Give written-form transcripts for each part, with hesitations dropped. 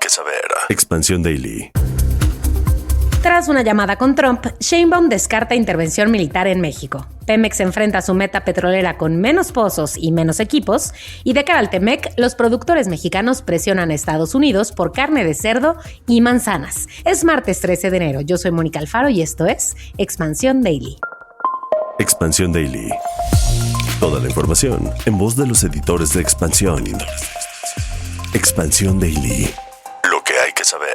que saber. Expansión Daily. Tras una llamada con Trump, Sheinbaum descarta intervención militar en México. Pemex enfrenta su meta petrolera con menos pozos y menos equipos, y de cara al Temec, los productores mexicanos presionan a Estados Unidos por carne de cerdo y manzanas. Es martes 13 de enero, yo soy Mónica Alfaro y esto es Expansión Daily. Expansión Daily. Toda la información en voz de los editores de Expansión. Expansión Daily. Lo que hay que saber.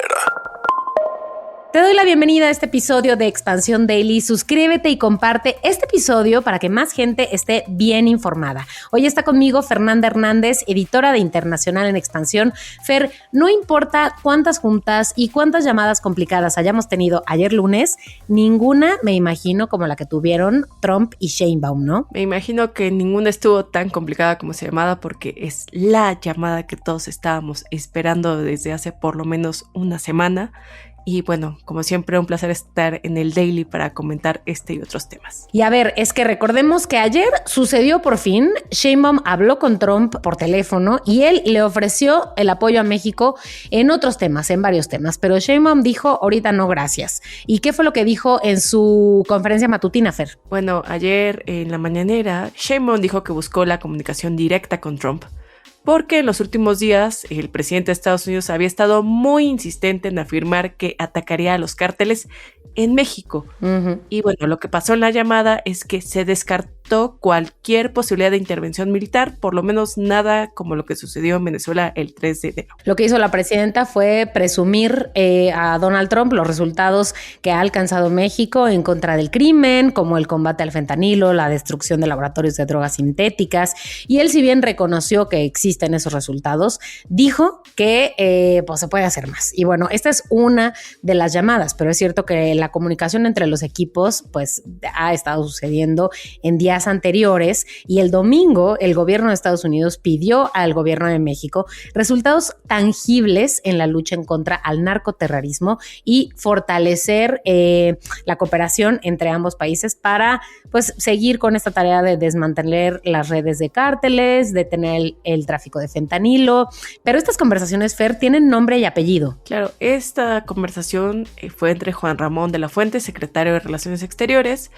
Te doy la bienvenida a este episodio de Expansión Daily. Suscríbete y comparte este episodio para que más gente esté bien informada. Hoy está conmigo Fernanda Hernández, editora de Internacional en Expansión. Fer, no importa cuántas juntas y cuántas llamadas complicadas hayamos tenido ayer lunes, ninguna me imagino como la que tuvieron Trump y Sheinbaum, ¿no? Me imagino que ninguna estuvo tan complicada como esa llamada porque es la llamada que todos estábamos esperando desde hace por lo menos una semana. Y bueno, como siempre, un placer estar en el Daily para comentar este y otros temas. Y a ver, es que recordemos que ayer sucedió por fin. Sheinbaum habló con Trump por teléfono y él le ofreció el apoyo a México en otros temas, en varios temas. Pero Sheinbaum dijo, ahorita no, gracias. ¿Y qué fue lo que dijo en su conferencia matutina, Fer? Bueno, ayer en la mañanera, Sheinbaum dijo que buscó la comunicación directa con Trump, porque en los últimos días el presidente de Estados Unidos había estado muy insistente en afirmar que atacaría a los cárteles en México. Y bueno, lo que pasó en la llamada es que se descartó cualquier posibilidad de intervención militar, por lo menos nada como lo que sucedió en Venezuela el 3 de enero. Lo que hizo la presidenta fue presumir a Donald Trump los resultados que ha alcanzado México en contra del crimen, como el combate al fentanilo, la destrucción de laboratorios de drogas sintéticas, y él, si bien reconoció que existen esos resultados, dijo que pues se puede hacer más. Y bueno, esta es una de las llamadas, pero es cierto que la comunicación entre los equipos pues ha estado sucediendo en días anteriores, y el domingo el gobierno de Estados Unidos pidió al gobierno de México resultados tangibles en la lucha en contra al narcoterrorismo y fortalecer la cooperación entre ambos países para pues seguir con esta tarea de desmantelar las redes de cárteles, detener el tráfico de fentanilo. Pero estas conversaciones, Fer, tienen nombre y apellido. Claro, esta conversación fue entre Juan Ramón de la Fuente, secretario de Relaciones Exteriores,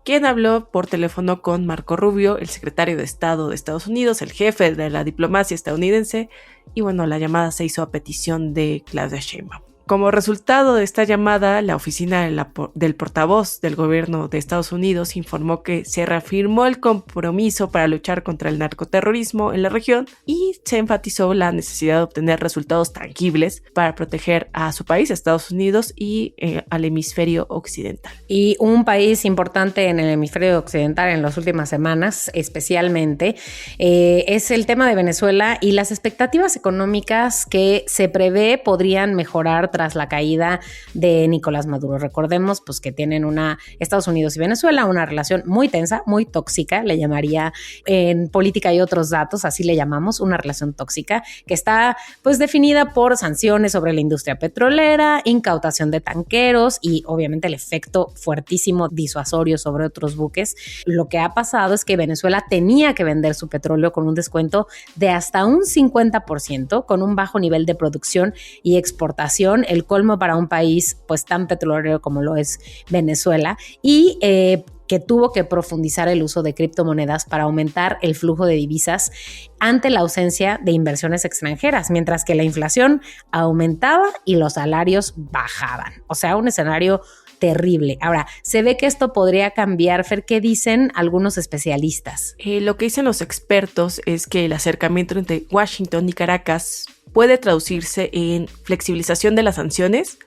quien habló por teléfono con Marco Rubio, el secretario de Estado de Estados Unidos, el jefe de la diplomacia estadounidense, y bueno, la llamada se hizo a petición de Claudia Sheinbaum. Como resultado de esta llamada, la oficina del portavoz del gobierno de Estados Unidos informó que se reafirmó el compromiso para luchar contra el narcoterrorismo en la región y se enfatizó la necesidad de obtener resultados tangibles para proteger a su país, a Estados Unidos y al hemisferio occidental. Y un país importante en el hemisferio occidental en las últimas semanas, especialmente, es el tema de Venezuela y las expectativas económicas que se prevé podrían mejorar tras la caída de Nicolás Maduro. Recordemos pues que tienen Estados Unidos y Venezuela una relación muy tensa, muy tóxica, le llamaría en política y otros datos, así le llamamos, una relación tóxica que está pues definida por sanciones sobre la industria petrolera, incautación de tanqueros y obviamente el efecto fuertísimo disuasorio sobre otros buques. Lo que ha pasado es que Venezuela tenía que vender su petróleo con un descuento de hasta un 50%, con un bajo nivel de producción y exportación, el colmo para un país pues tan petrolero como lo es Venezuela, y que tuvo que profundizar el uso de criptomonedas para aumentar el flujo de divisas ante la ausencia de inversiones extranjeras, mientras que la inflación aumentaba y los salarios bajaban. O sea, un escenario terrible. Ahora, se ve que esto podría cambiar. Fer, ¿qué dicen algunos especialistas? Lo que dicen los expertos es que el acercamiento entre Washington y Caracas puede traducirse en flexibilización de las sanciones,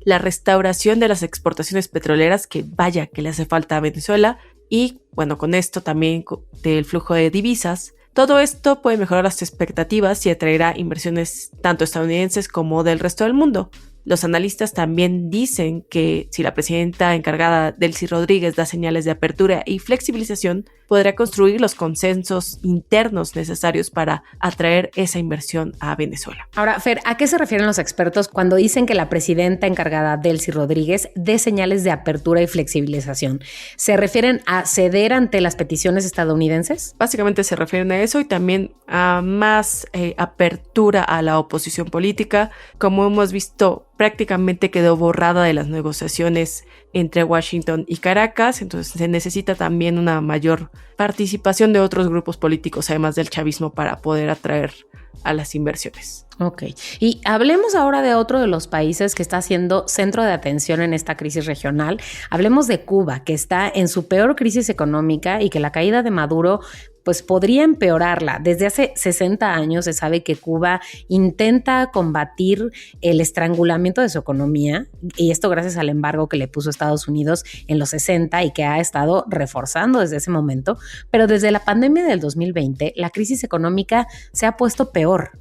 la restauración de las exportaciones petroleras, que vaya que le hace falta a Venezuela, y bueno, con esto también del flujo de divisas. Todo esto puede mejorar las expectativas y atraerá inversiones tanto estadounidenses como del resto del mundo. Los analistas también dicen que si la presidenta encargada Delcy Rodríguez da señales de apertura y flexibilización, podrá construir los consensos internos necesarios para atraer esa inversión a Venezuela. Ahora, Fer, ¿a qué se refieren los expertos cuando dicen que la presidenta encargada Delcy Rodríguez dé señales de apertura y flexibilización? ¿Se refieren a ceder ante las peticiones estadounidenses? Básicamente se refieren a eso y también a más apertura a la oposición política. Como hemos visto, prácticamente quedó borrada de las negociaciones entre Washington y Caracas, entonces se necesita también una mayor participación de otros grupos políticos, además del chavismo, para poder atraer a las inversiones. Ok, y hablemos ahora de otro de los países que está siendo centro de atención en esta crisis regional. Hablemos de Cuba, que está en su peor crisis económica y que la caída de Maduro pues podría empeorarla. Desde hace 60 años se sabe que Cuba intenta combatir el estrangulamiento de su economía, y esto gracias al embargo que le puso Estados Unidos en los 60 y que ha estado reforzando desde ese momento. Pero desde la pandemia del 2020, la crisis económica se ha puesto peor.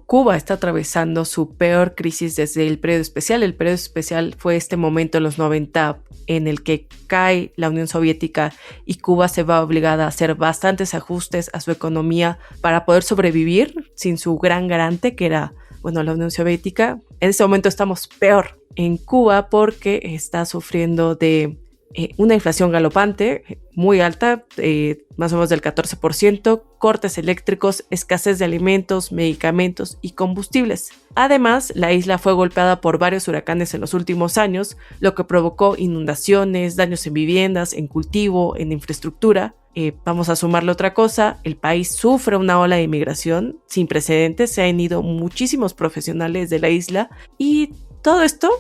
Cuba está atravesando su peor crisis desde el periodo especial. El periodo especial fue este momento en los 90 en el que cae la Unión Soviética y Cuba se va obligada a hacer bastantes ajustes a su economía para poder sobrevivir sin su gran garante, que era, la Unión Soviética. En este momento estamos peor en Cuba porque está sufriendo de una inflación galopante, muy alta, más o menos del 14%, cortes eléctricos, escasez de alimentos, medicamentos y combustibles. Además, la isla fue golpeada por varios huracanes en los últimos años, lo que provocó inundaciones, daños en viviendas, en cultivo, en infraestructura. Vamos a sumarle otra cosa, el país sufre una ola de inmigración sin precedentes, se han ido muchísimos profesionales de la isla y todo esto,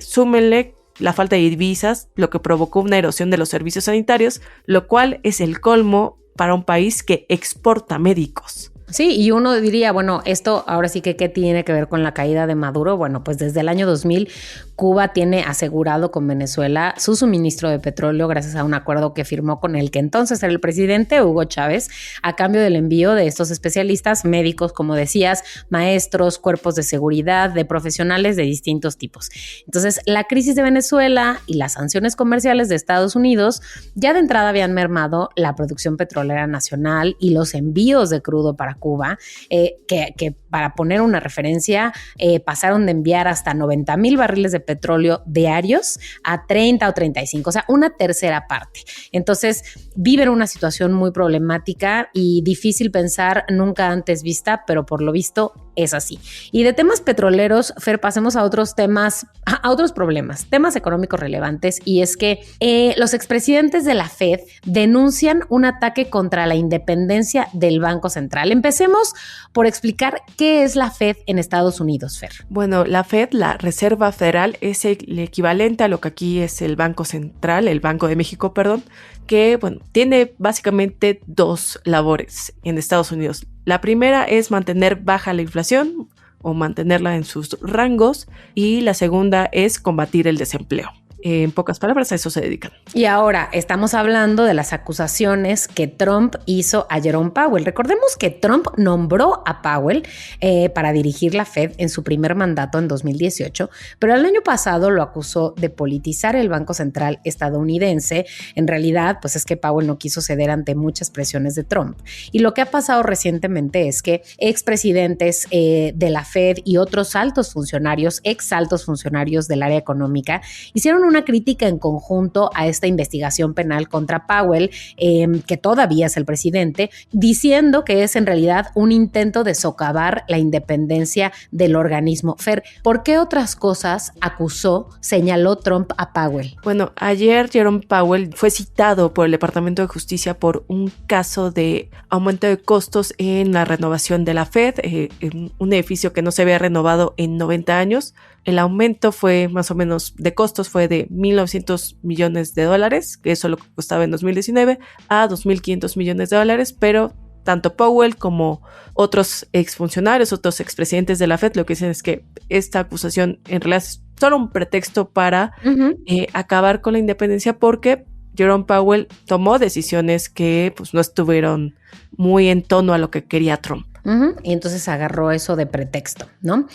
súmenle la falta de divisas, lo que provocó una erosión de los servicios sanitarios, lo cual es el colmo para un país que exporta médicos. Sí, y uno diría, esto ahora sí que ¿qué tiene que ver con la caída de Maduro? Bueno, pues desde el año 2000 Cuba tiene asegurado con Venezuela su suministro de petróleo gracias a un acuerdo que firmó con el que entonces era el presidente Hugo Chávez, a cambio del envío de estos especialistas médicos, como decías, maestros, cuerpos de seguridad, de profesionales de distintos tipos. Entonces, la crisis de Venezuela y las sanciones comerciales de Estados Unidos ya de entrada habían mermado la producción petrolera nacional y los envíos de crudo para Cuba, que para poner una referencia, pasaron de enviar hasta 90,000 barriles de petróleo diarios a 30 o 35, o sea, una tercera parte. Entonces, viven una situación muy problemática y difícil pensar, nunca antes vista, pero por lo visto es así. Y de temas petroleros, Fer, pasemos a otros temas, a otros problemas, temas económicos relevantes, y es que los expresidentes de la Fed denuncian un ataque contra la independencia del Banco Central. Empecemos por explicar qué es la Fed en Estados Unidos, Fer. Bueno, la Fed, la Reserva Federal, es el equivalente a lo que aquí es el Banco Central, el Banco de México, que tiene básicamente dos labores en Estados Unidos. La primera es mantener baja la inflación o mantenerla en sus rangos, y la segunda es combatir el desempleo. En pocas palabras, a eso se dedican. Y ahora estamos hablando de las acusaciones que Trump hizo a Jerome Powell. Recordemos que Trump nombró a Powell para dirigir la Fed en su primer mandato en 2018, pero el año pasado lo acusó de politizar el Banco Central estadounidense. En realidad, pues es que Powell no quiso ceder ante muchas presiones de Trump. Y lo que ha pasado recientemente es que expresidentes de la Fed y otros altos funcionarios, exaltos funcionarios del área económica, hicieron una crítica en conjunto a esta investigación penal contra Powell, que todavía es el presidente, diciendo que es en realidad un intento de socavar la independencia del organismo. Fer, ¿por qué otras cosas señaló Trump a Powell? Bueno, ayer Jerome Powell fue citado por el Departamento de Justicia por un caso de aumento de costos en la renovación de la Fed, en un edificio que no se había renovado en 90 años. El aumento fue más o menos de costos fue de $1,900 millones, que eso lo costaba en 2019, a $2,500 millones, pero tanto Powell como otros exfuncionarios, otros expresidentes de la Fed lo que dicen es que esta acusación en realidad es solo un pretexto para acabar con la independencia, porque Jerome Powell tomó decisiones que no estuvieron muy en tono a lo que quería Trump. Y entonces agarró eso de pretexto, ¿no?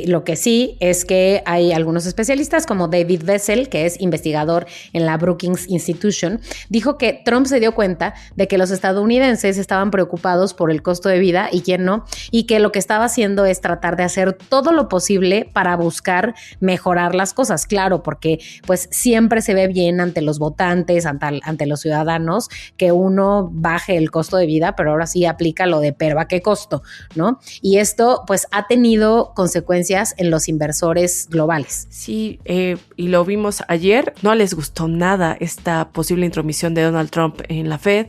Lo que sí es que hay algunos especialistas como David Wessel, que es investigador en la Brookings Institution, dijo que Trump se dio cuenta de que los estadounidenses estaban preocupados por el costo de vida y quién no, y que lo que estaba haciendo es tratar de hacer todo lo posible para buscar mejorar las cosas, claro, porque pues siempre se ve bien ante los votantes, ante los ciudadanos, que uno baje el costo de vida, pero ahora sí aplica lo de pero ¿a qué costo? ¿No? Y esto pues ha tenido consecuencias en los inversores globales. Sí, y lo vimos ayer, no les gustó nada esta posible intromisión de Donald Trump en la Fed.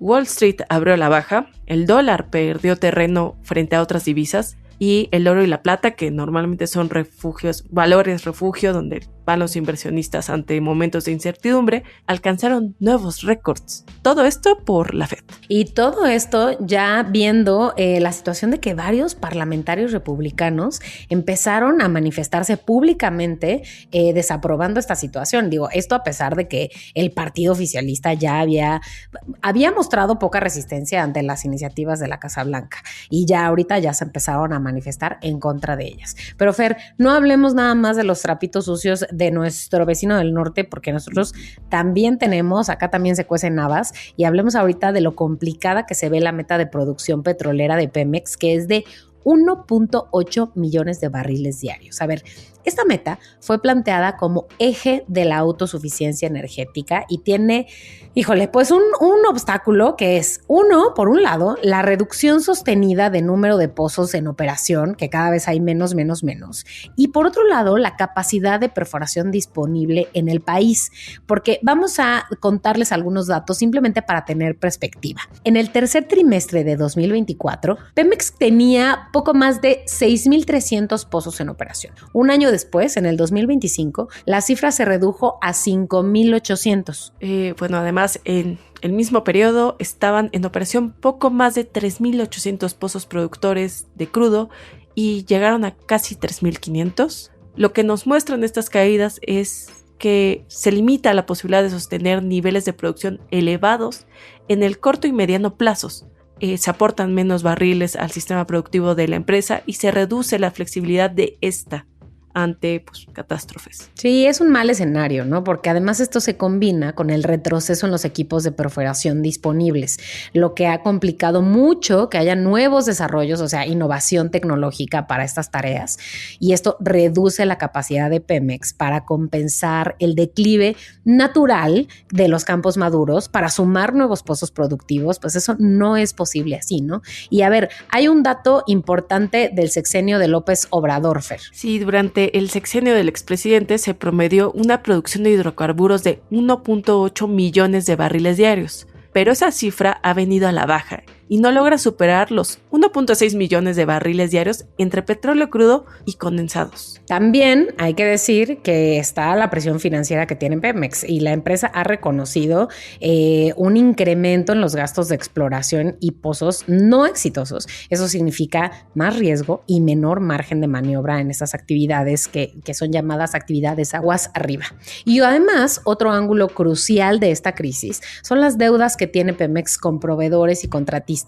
Wall Street abrió a la baja, el dólar perdió terreno frente a otras divisas y el oro y la plata, que normalmente son valores refugio donde van los inversionistas ante momentos de incertidumbre, alcanzaron nuevos récords. Todo esto por la Fed. Y todo esto ya viendo la situación de que varios parlamentarios republicanos empezaron a manifestarse públicamente desaprobando esta situación. Digo, esto a pesar de que el partido oficialista ya había mostrado poca resistencia ante las iniciativas de la Casa Blanca y ya ahorita ya se empezaron a manifestar en contra de ellas. Pero Fer, no hablemos nada más de los trapitos sucios de nuestro vecino del norte, porque nosotros también tenemos, acá también se cuecen habas, y hablemos ahorita de lo complicada que se ve la meta de producción petrolera de Pemex, que es de 1.8 millones de barriles diarios. A ver, esta meta fue planteada como eje de la autosuficiencia energética y tiene, pues un obstáculo que es, uno, por un lado, la reducción sostenida de número de pozos en operación, que cada vez hay menos, y por otro lado, la capacidad de perforación disponible en el país, porque vamos a contarles algunos datos simplemente para tener perspectiva. En el tercer trimestre de 2024, Pemex tenía poco más de 6,300 pozos en operación. Un año después, en el 2025, la cifra se redujo a 5,800. Además, en el mismo periodo estaban en operación poco más de 3,800 pozos productores de crudo y llegaron a casi 3,500. Lo que nos muestran estas caídas es que se limita la posibilidad de sostener niveles de producción elevados en el corto y mediano plazos. Se aportan menos barriles al sistema productivo de la empresa y se reduce la flexibilidad de esta ante catástrofes. Sí, es un mal escenario, ¿no? Porque además esto se combina con el retroceso en los equipos de perforación disponibles, lo que ha complicado mucho que haya nuevos desarrollos, o sea, innovación tecnológica para estas tareas. Y esto reduce la capacidad de Pemex para compensar el declive natural de los campos maduros, para sumar nuevos pozos productivos, pues eso no es posible así, ¿no? Y a ver, hay un dato importante del sexenio de López Obrador, Fer. Sí, durante el sexenio del expresidente se promedió una producción de hidrocarburos de 1.8 millones de barriles diarios, pero esa cifra ha venido a la baja y no logra superar los 1.6 millones de barriles diarios entre petróleo crudo y condensados. También hay que decir que está la presión financiera que tiene Pemex y la empresa ha reconocido un incremento en los gastos de exploración y pozos no exitosos. Eso significa más riesgo y menor margen de maniobra en estas actividades que son llamadas actividades aguas arriba. Y además, otro ángulo crucial de esta crisis son las deudas que tiene Pemex con proveedores y contratistas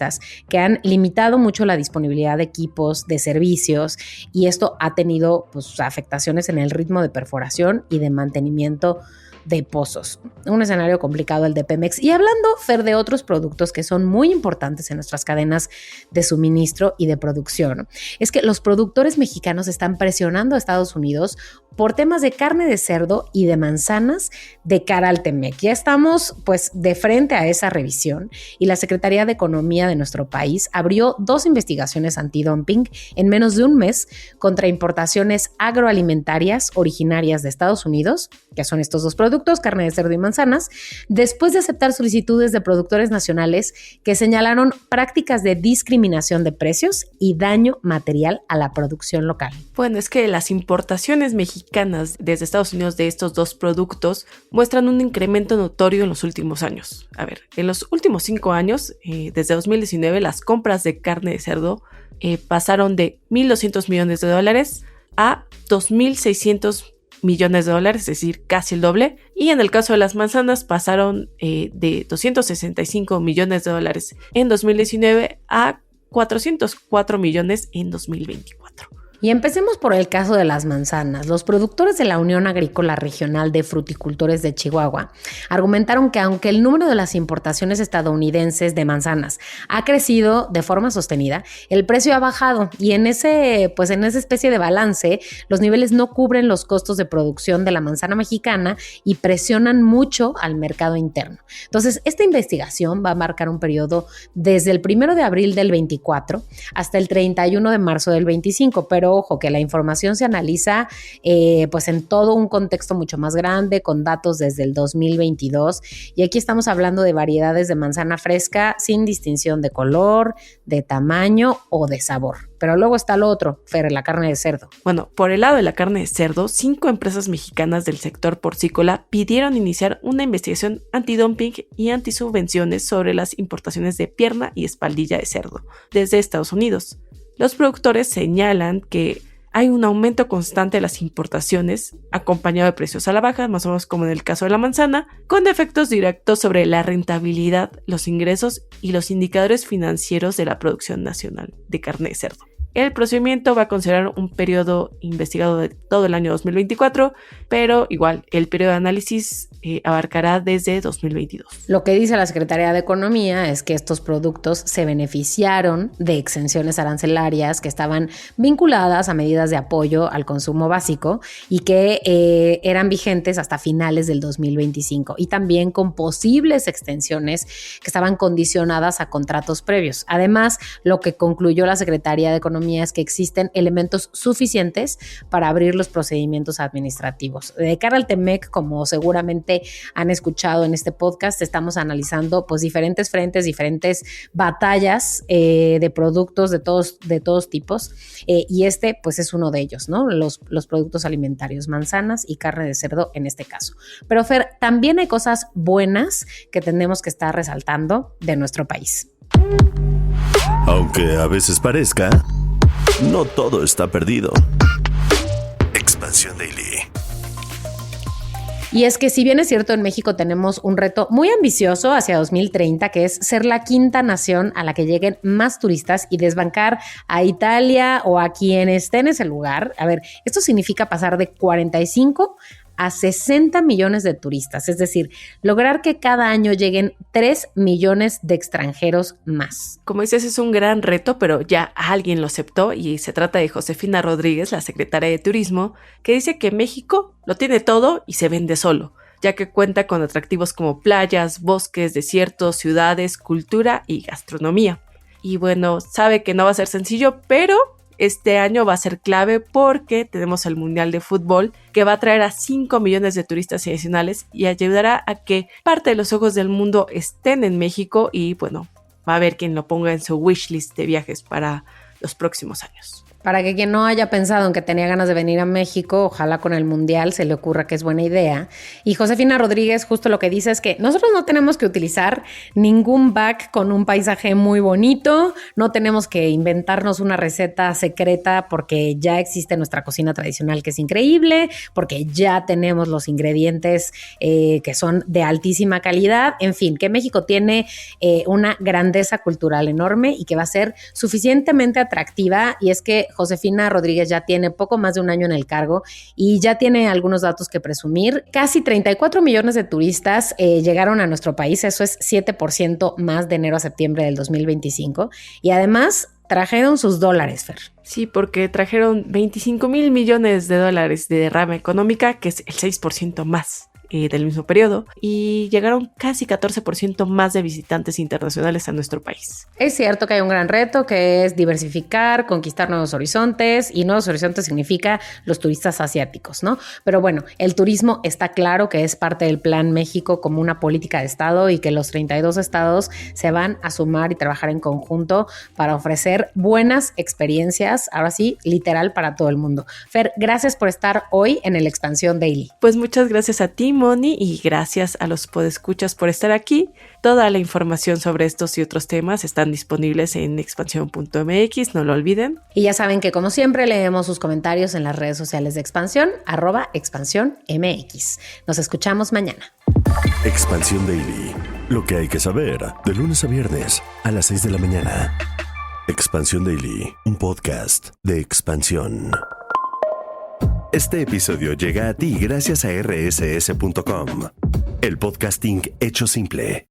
que han limitado mucho la disponibilidad de equipos, de servicios, y esto ha tenido afectaciones en el ritmo de perforación y de mantenimiento de pozos. Un escenario complicado el de Pemex. Y hablando, Fer, de otros productos que son muy importantes en nuestras cadenas de suministro y de producción, es que los productores mexicanos están presionando a Estados Unidos por temas de carne de cerdo y de manzanas de cara al TEMEC. Ya estamos de frente a esa revisión y la Secretaría de Economía de nuestro país abrió 2 investigaciones antidumping en menos de un mes contra importaciones agroalimentarias originarias de Estados Unidos, que son estos 2 productos, carne de cerdo y manzanas, después de aceptar solicitudes de productores nacionales que señalaron prácticas de discriminación de precios y daño material a la producción local. Bueno, es que las importaciones mexicanas desde Estados Unidos de estos 2 productos muestran un incremento notorio en los últimos años. A ver, en los últimos 5 años, desde 2019, las compras de carne de cerdo pasaron de $1,200 millones a $2,600 millones, es decir, casi el doble. Y en el caso de las manzanas pasaron de $265 millones en 2019 a $404 millones en 2024. Y empecemos por el caso de las manzanas. Los productores de la Unión Agrícola Regional de Fruticultores de Chihuahua argumentaron que aunque el número de las importaciones estadounidenses de manzanas ha crecido de forma sostenida, el precio ha bajado y en esa especie de balance, los niveles no cubren los costos de producción de la manzana mexicana y presionan mucho al mercado interno. Entonces, esta investigación va a marcar un periodo desde el 1 de abril del 24 hasta el 31 de marzo del 25, pero ojo, que la información se analiza en todo un contexto mucho más grande, con datos desde el 2022, y aquí estamos hablando de variedades de manzana fresca sin distinción de color, de tamaño o de sabor. Pero luego está lo otro, Fer, la carne de cerdo. Bueno, por el lado de la carne de cerdo, 5 empresas mexicanas del sector porcícola pidieron iniciar una investigación antidumping y antisubvenciones sobre las importaciones de pierna y espaldilla de cerdo desde Estados Unidos. Los productores señalan que hay un aumento constante de las importaciones, acompañado de precios a la baja, más o menos como en el caso de la manzana, con efectos directos sobre la rentabilidad, los ingresos y los indicadores financieros de la producción nacional de carne de cerdo. El procedimiento va a considerar un periodo investigado de todo el año 2024, pero igual el periodo de análisis abarcará desde 2022. Lo que dice la Secretaría de Economía es que estos productos se beneficiaron de exenciones arancelarias que estaban vinculadas a medidas de apoyo al consumo básico y que eran vigentes hasta finales del 2025 y también con posibles extensiones que estaban condicionadas a contratos previos. Además, lo que concluyó la Secretaría de Economía es que existen elementos suficientes para abrir los procedimientos administrativos. De cara al TEMEC, como seguramente han escuchado en este podcast, estamos analizando diferentes frentes, diferentes batallas de productos de todos tipos, y este es uno de ellos, ¿no? Los productos alimentarios, manzanas y carne de cerdo en este caso. Pero Fer, también hay cosas buenas que tenemos que estar resaltando de nuestro país. Aunque a veces parezca, no todo está perdido. Expansión Daily. Y es que si bien es cierto, en México tenemos un reto muy ambicioso hacia 2030, que es ser la quinta nación a la que lleguen más turistas y desbancar a Italia o a quien esté en ese lugar. A ver, esto significa pasar de 45 a 60 millones de turistas, es decir, lograr que cada año lleguen 3 millones de extranjeros más. Como dices, es un gran reto, pero ya alguien lo aceptó y se trata de Josefina Rodríguez, la secretaria de Turismo, que dice que México lo tiene todo y se vende solo, ya que cuenta con atractivos como playas, bosques, desiertos, ciudades, cultura y gastronomía. Y bueno, sabe que no va a ser sencillo, pero este año va a ser clave porque tenemos el Mundial de Fútbol que va a traer a 5 millones de turistas adicionales y ayudará a que parte de los ojos del mundo estén en México y bueno, va a haber quien lo ponga en su wishlist de viajes para los próximos años. Para que quien no haya pensado en que tenía ganas de venir a México, ojalá con el Mundial se le ocurra que es buena idea. Y Josefina Rodríguez justo lo que dice es que nosotros no tenemos que utilizar ningún back con un paisaje muy bonito, no tenemos que inventarnos una receta secreta porque ya existe nuestra cocina tradicional que es increíble, porque ya tenemos los ingredientes que son de altísima calidad. En fin, que México tiene una grandeza cultural enorme y que va a ser suficientemente atractiva, y es que Josefina Rodríguez ya tiene poco más de un año en el cargo y ya tiene algunos datos que presumir. Casi 34 millones de turistas llegaron a nuestro país, eso es 7% más de enero a septiembre del 2025, y además trajeron sus dólares, Fer. Sí, porque trajeron 25 mil millones de dólares de derrama económica, que es el 6% más del mismo periodo, y llegaron casi 14% más de visitantes internacionales a nuestro país. Es cierto que hay un gran reto que es diversificar, conquistar nuevos horizontes, y nuevos horizontes significa los turistas asiáticos, ¿no? Pero bueno, el turismo está claro que es parte del Plan México como una política de Estado y que los 32 estados se van a sumar y trabajar en conjunto para ofrecer buenas experiencias, ahora sí, literal para todo el mundo. Fer, gracias por estar hoy en el Expansión Daily. Pues muchas gracias a ti, Moni, y gracias a los podescuchas por estar aquí. Toda la información sobre estos y otros temas están disponibles en expansión.mx, no lo olviden. Y ya saben que como siempre leemos sus comentarios en las redes sociales de Expansión, @expansiónmx. Nos escuchamos mañana. Expansión Daily. Lo que hay que saber de lunes a viernes a las 6 de la mañana. Expansión Daily, un podcast de expansión. Este episodio llega a ti gracias a rss.com, el podcasting hecho simple.